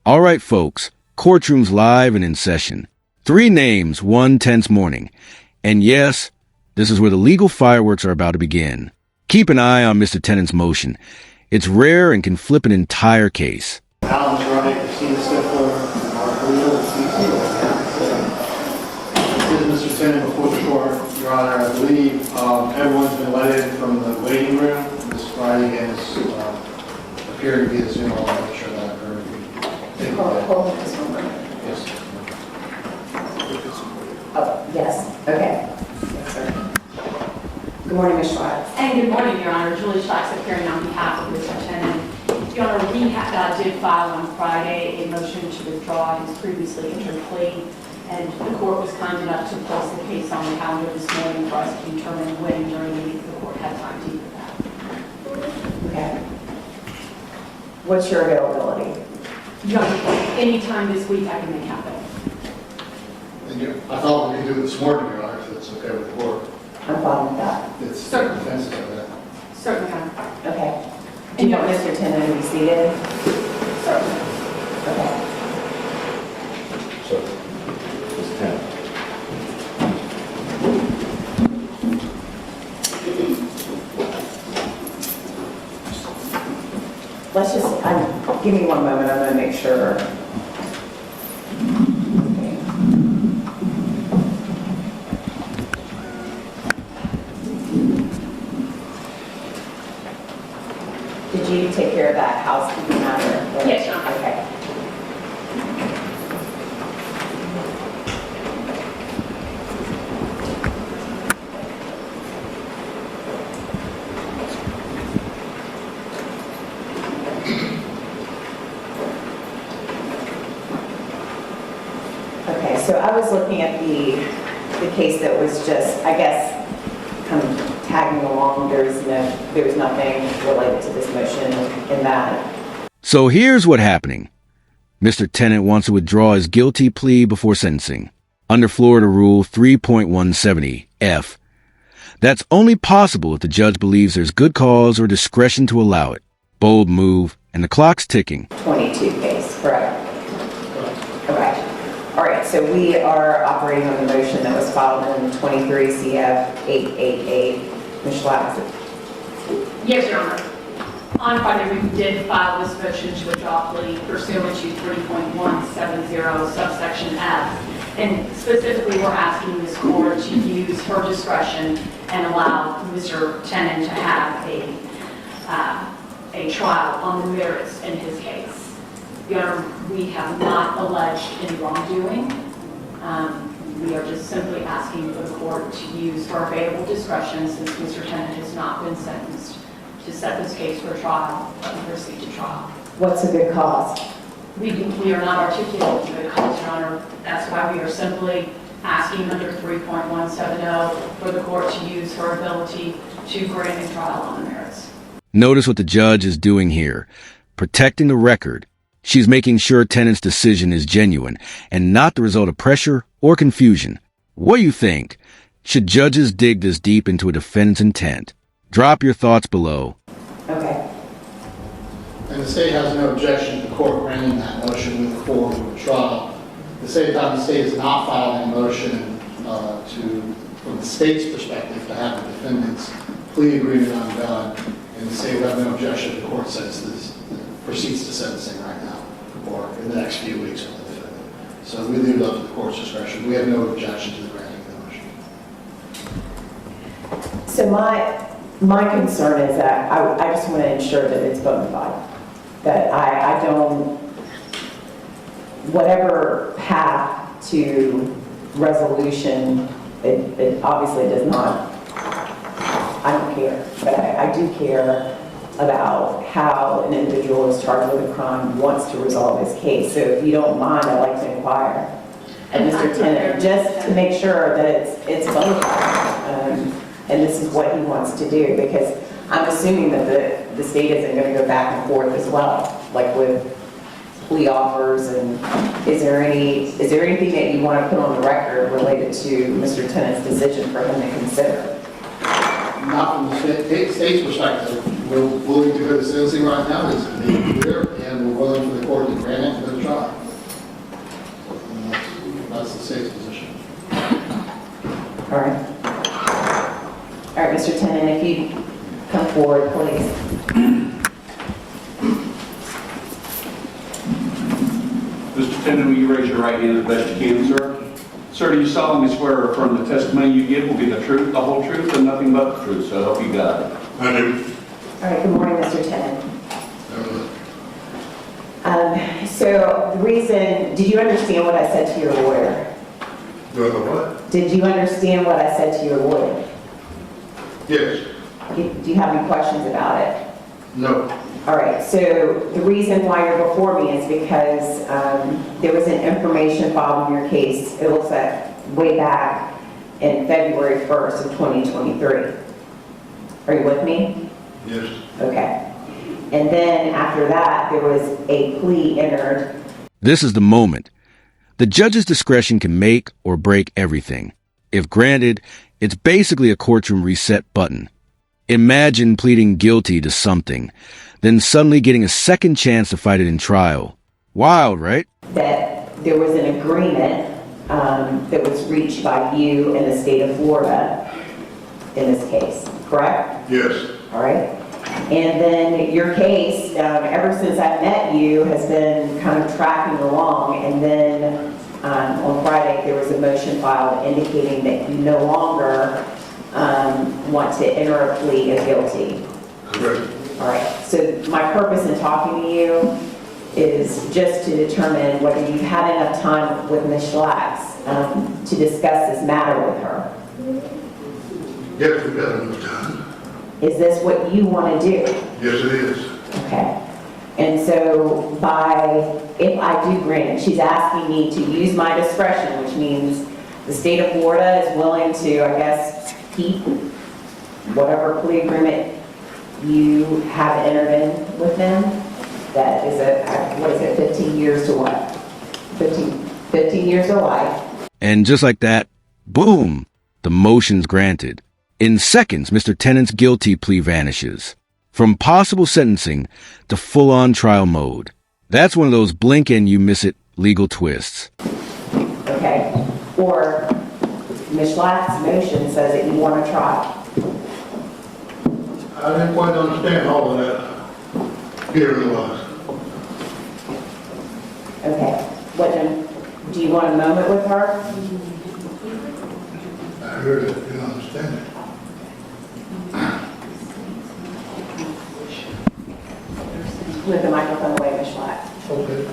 All right, folks, courtroom's live and in session. 3 names, one tense morning. And yes, this is where the legal fireworks are about to begin. Keep an eye on Mr. Tennant's motion. It's rare and can flip an entire case. Alan's right. I've seen this stuff for our legal This is Mr. Tennant before the court, Your Honor. I believe everyone's been let in from the waiting room. Ms. Friday is appearing to be the Zoom. I'll make sure that occurs. Hold on just one moment. Yes. Oh, yes. Okay. Yes, sir. Good morning, Ms. Schlax. And good morning, Your Honor. Julie Schlax appearing on behalf of Mr. Tennant. Your Honor, we did file on Friday a motion to withdraw his previously entered plea, and the court was kind enough to place the case on the calendar this morning for us to determine when during the week the court had time to do that. Okay. What's your availability? Your Honor, anytime this week I can make happen. I thought we could do it this morning, Your Honor, if it's okay with the court. I'm fine with that. It's Certainly. defensive of that. Certainly, Your Honor. Okay. Do you want Mr. Tennant to be seated? Certainly. Okay. So, Ms. Tennant. Let's just, give me one moment. I'm going to make sure. Did you take care of that housekeeping matter? Yes, Your Honor. Okay. Okay, so I was looking at the case that was just, I guess, kind of tagging along. There was nothing related to this motion in that. So here's what's happening. Mr. Tennant wants to withdraw his guilty plea before sentencing, under Florida Rule 3.170F. That's only possible if the judge believes there's good cause or discretion to allow it. Bold move, and the clock's ticking. 22 case, correct? Okay. All right, so we are operating on the motion that was filed in 23 CF 888. Ms. Schlax. Yes, Your Honor. On Friday, we did file this motion to withdraw plea pursuant to 3.170 subsection F. And specifically, we're asking this court to use her discretion and allow Mr. Tennant to have a trial on the merits in his case. Your Honor, we have not alleged any wrongdoing. We are just simply asking the court to use her available discretion, since Mr. Tennant has not been sentenced, to set this case for trial and proceed to trial. What's a good cause? We are not articulating a good cause, Your Honor. That's why we are simply asking under 3.170 for the court to use her ability to grant a trial on the merits. Notice what the judge is doing here. Protecting the record. She's making sure Tennant's decision is genuine and not the result of pressure or confusion. What do you think? Should judges dig this deep into a defendant's intent? Drop your thoughts below. Okay. And the state has no objection to the court granting that motion with forward to a trial. At the same time, the state is not filing a motion from the state's perspective, to have the defendant's plea agreement undone. And the state will have no objection if the court proceeds to sentencing right now, or in the next few weeks with the defendant. So we leave it up to the court's discretion. We have no objection to the granting of the motion. So my concern is that I just want to ensure that it's bona fide. That I don't, whatever path to resolution, it obviously does not, I don't care, but I do care about how an individual is charged with a crime wants to resolve his case. So if you don't mind, I'd like to inquire of Mr. Tennant, just to make sure that it's bona fide, and this is what he wants to do, because I'm assuming that the state isn't going to go back and forth as well, like with plea offers. And is there anything that you want to put on the record related to Mr. Tennant's decision for him to consider? Not from the state's perspective. We're willing to go to sentencing right now, it's made clear, and we're willing for the court to grant it to the trial. forward, please. Mr. Tenon, will you raise your right hand as best you can, sir? Sir, do you solemnly swear or affirm the testimony you give will be the truth, the whole truth, and nothing but the truth? So help you God. I do. All right, good morning, Mr. Tennant. So the reason, did you understand what I said to your lawyer? Do I know what? Did you understand what I said to your lawyer? Yes. Do you have any questions about it? No. All right, so the reason why you're before me is because there was an information filed in your case, it looks like way back in February 1st of 2023. Are you with me? Yes. Okay. And then after that, there was a plea entered. This is the moment. The judge's discretion can make or break everything. If granted, it's basically a courtroom reset button. Imagine pleading guilty to something, then suddenly getting a second chance to fight it in trial. Wild, right? That there was an agreement that was reached by you in the state of Florida in this case, correct? Yes. All right. And then your case, ever since I met you, has been kind of tracking along. And then on Friday, there was a motion filed indicating that you no longer want to enter a plea of guilty. Correct. All right. So my purpose in talking to you is just to determine whether you've had enough time with Ms. Schlax to discuss this matter with her. Yes, we've got enough time. Is this what you want to do? Yes, it is. Okay. And so if I do grant it, she's asking me to use my discretion, which means the state of Florida is willing to, I guess, keep whatever plea agreement you have entered in with them. That is 15 years to what? 15 years to life. And just like that, boom, the motion's granted. In seconds, Mr. Tennant's guilty plea vanishes. From possible sentencing to full-on trial mode. That's one of those blink and you miss it legal twists. Okay. Or Ms. Schlax's motion says that you want to try. I didn't quite understand all of that. Here it was. Okay. Do you want a moment with her? I heard it. Didn't understand it. With the microphone away, Ms. Schlax. Okay.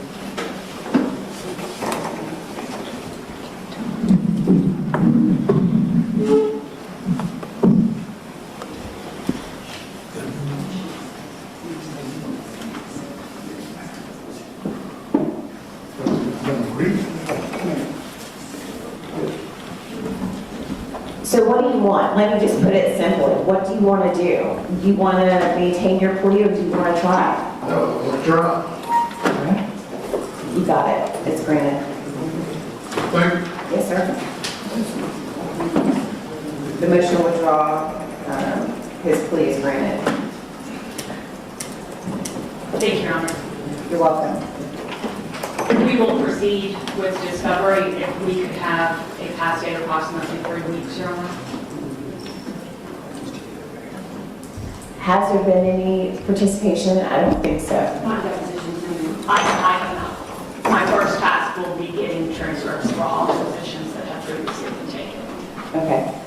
So what do you want? Let me just put it simply. What do you want to do? Do you want to maintain your plea or do you want to try? No, we'll try. All right. You got it. It's granted. Thank you. Yes, sir. The motion to withdraw his plea is granted. Thank you, Your Honor. You're welcome. We will proceed with discovery if we could have a pass date of approximately 3 weeks, Your Honor. Has there been any participation? I don't think so. Not depositions, I have not. My first task will be getting transcripts for all positions that have previously been taken. Okay.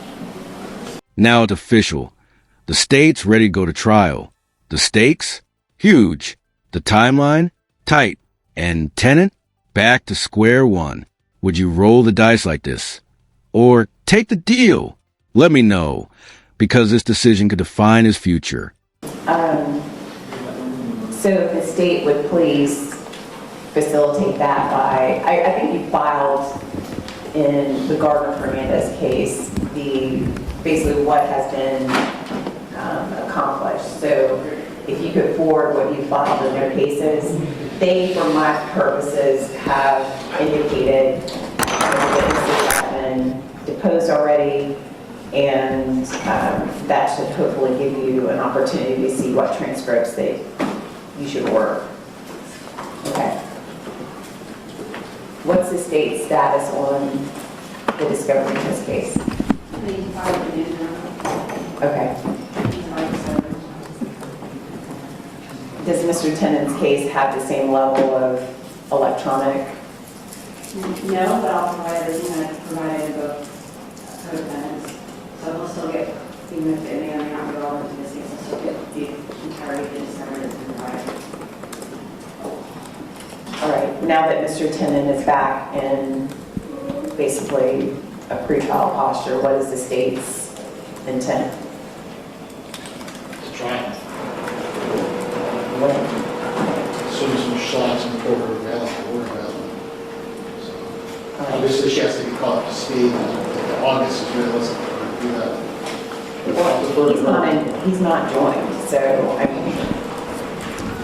Now it's official. The state's ready to go to trial. The stakes? Huge. The timeline? Tight. And Tennant? Back to square one. Would you roll the dice like this? Or take the deal? Let me know, because this decision could define his future. So if the state would please facilitate that by, I think you filed in the Gardner-Fernandez case, basically what has been accomplished. So if you could forward what you filed in their cases, they, for my purposes, have indicated the witnesses have been deposed already, and that should hopefully give you an opportunity to see what transcripts you should order. Okay. What's the state's status on the discovery in this case? Okay. Does Mr. Tennant's case have the same level of electronic? No, but I'll provide everything that I provided in both co-defendants. So we'll still get, even if it may or may not be relevant to this case, we'll still get the entirety of the discovery that's been provided. All right, now that Mr. Tennant is back in basically a pretrial posture, what is the state's intent? To try it. When? As soon as Ms. Schlax and the court are available, we're available. So, All right. obviously, she has to be caught up to speed, and August is realistic for her to do that. Well, he's not joined, so I mean,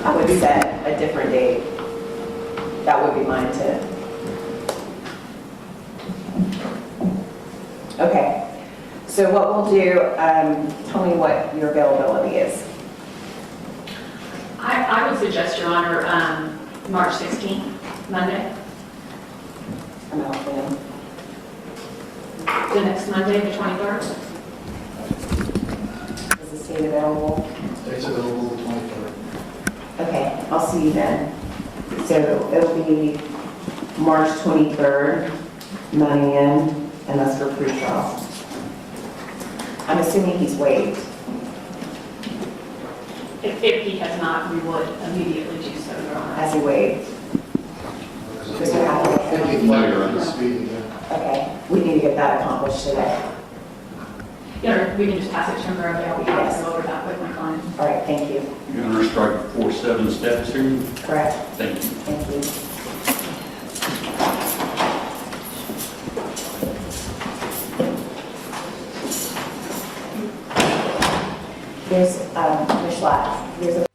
I would set a different date. That would be my intent. Okay, so what we'll do, tell me what your availability is. I would suggest, Your Honor, March 16th, Monday, I'm out then. the next Monday, the 23rd. Is the state available? Dates available the 23rd. Okay, I'll see you then. So it'll be March 23rd, 9 a.m., and that's for pretrial. I'm assuming he's waived. If he has not, we would immediately do so, Your Honor. Has he waived? Mr. Hathaway? I think he's later on the speed again. Okay, we need to get that accomplished today. Your Honor, we can just pass it temporarily. I'll be happy to go over that with my client. All right, thank you. Your Honor, strike 4-7 steps here. Correct. Thank you. Thank you. There's, Ms. Schlax, there's a